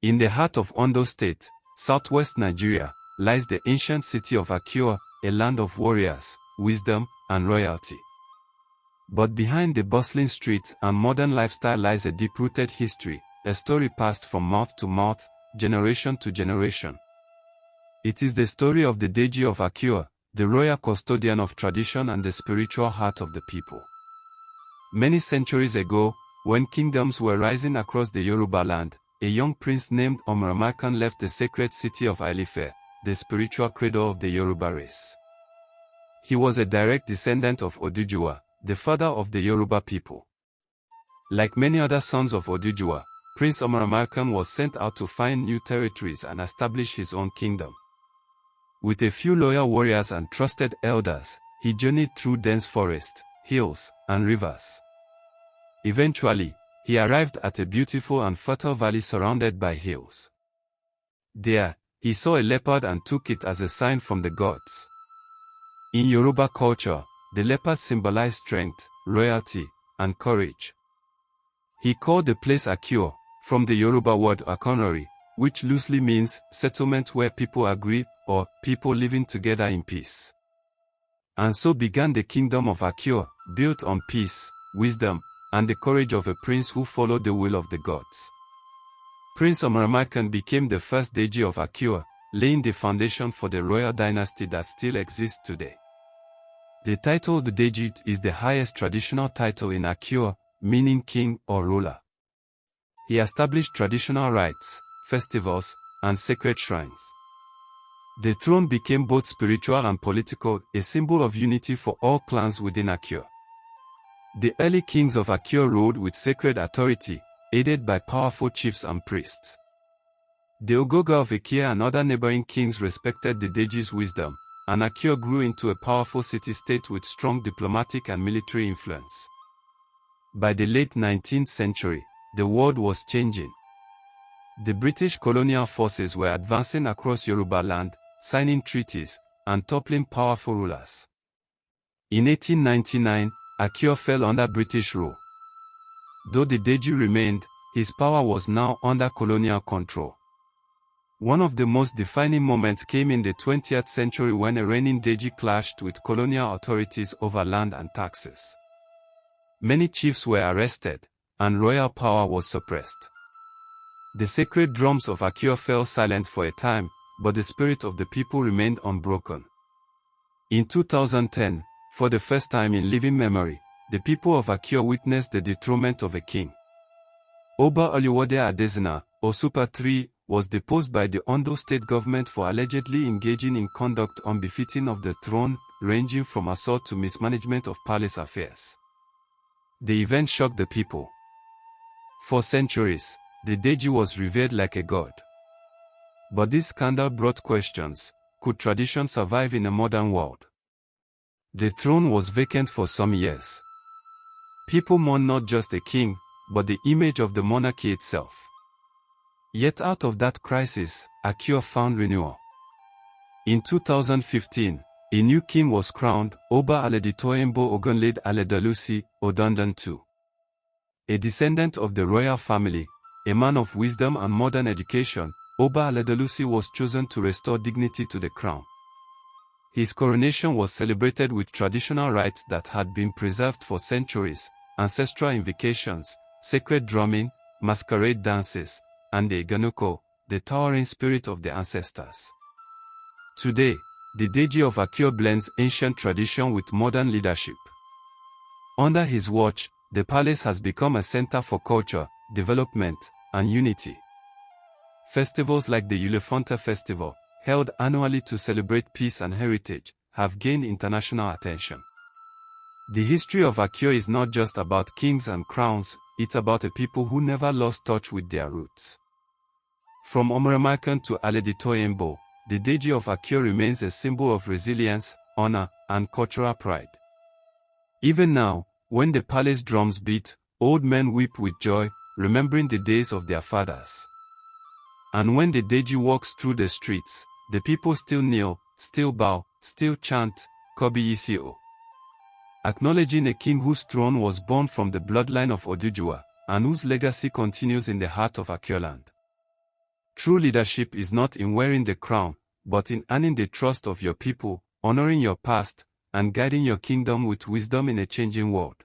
In the heart of Ondo State, southwest Nigeria, lies the ancient city of Akure, a land of warriors, wisdom, and royalty. But behind the bustling streets and modern lifestyle lies a deep-rooted history, a story passed from mouth to mouth, generation to generation. It is the story of the Deji of Akure, the royal custodian of tradition and the spiritual heart of the people. Many centuries ago, when kingdoms were rising across the Yoruba land, a young prince named Omoramakan left the sacred city of Ile-Ife, the spiritual cradle of the Yoruba race. He was a direct descendant of Oduduwa, the father of the Yoruba people. Like many other sons of Oduduwa, Prince Omoramakan was sent out to find new territories and establish his own kingdom. With a few loyal warriors and trusted elders, he journeyed through dense forests, hills, and rivers. Eventually, he arrived at a beautiful and fertile valley surrounded by hills. There, he saw a leopard and took it as a sign from the gods. In Yoruba culture, the leopard symbolized strength, royalty, and courage. He called the place Akure, from the Yoruba word Akonori, which loosely means settlement where people agree, or people living together in peace. And so began the kingdom of Akure, built on peace, wisdom, and the courage of a prince who followed the will of the gods. Prince Omoramakan became the first Deji of Akure, laying the foundation for the royal dynasty that still exists today. The title of the Deji is the highest traditional title in Akure, meaning king or ruler. He established traditional rites, festivals, and sacred shrines. The throne became both spiritual and political, a symbol of unity for all clans within Akure. The early kings of Akure ruled with sacred authority, aided by powerful chiefs and priests. The Ogoga of Akure and other neighboring kings respected the Deji's wisdom, and Akure grew into a powerful city-state with strong diplomatic and military influence. By the late 19th century, the world was changing. The British colonial forces were advancing across Yoruba land, signing treaties, and toppling powerful rulers. In 1899, Akure fell under British rule. Though the Deji remained, his power was now under colonial control. One of the most defining moments came in the 20th century when a reigning Deji clashed with colonial authorities over land and taxes. Many chiefs were arrested, and royal power was suppressed. The sacred drums of Akure fell silent for a time, but the spirit of the people remained unbroken. In 2010, for the first time in living memory, the people of Akure witnessed the dethronement of a king. Oba Oluwode Adesina, Osupa III, was deposed by the Ondo State government for allegedly engaging in conduct unbefitting of the throne, ranging from assault to mismanagement of palace affairs. The event shocked the people. For centuries, the Deji was revered like a god. But this scandal brought questions: could tradition survive in a modern world? The throne was vacant for some years. People mourned not just a king, but the image of the monarchy itself. Yet out of that crisis, Akure found renewal. In 2015, a new king was crowned, Oba Aleditoyembo Ogunlade Aledalusi, Odundan II. A descendant of the royal family, a man of wisdom and modern education, Oba Aledalusi was chosen to restore dignity to the crown. His coronation was celebrated with traditional rites that had been preserved for centuries, ancestral invocations, sacred drumming, masquerade dances, and the Iganuko, the towering spirit of the ancestors. Today, the Deji of Akure blends ancient tradition with modern leadership. Under his watch, the palace has become a center for culture, development, and unity. Festivals like the Ile-Ife Festival, held annually to celebrate peace and heritage, have gained international attention. The history of Akure is not just about kings and crowns, it's about a people who never lost touch with their roots. From Omoramakan to Aleditoyembo, the Deji of Akure remains a symbol of resilience, honor, and cultural pride. Even now, when the palace drums beat, old men weep with joy, remembering the days of their fathers. And when the Deji walks through the streets, the people still kneel, still bow, still chant, Kobi Isio. Acknowledging a king whose throne was born from the bloodline of Oduduwa, and whose legacy continues in the heart of Akure land. True leadership is not in wearing the crown, but in earning the trust of your people, honoring your past, and guiding your kingdom with wisdom in a changing world.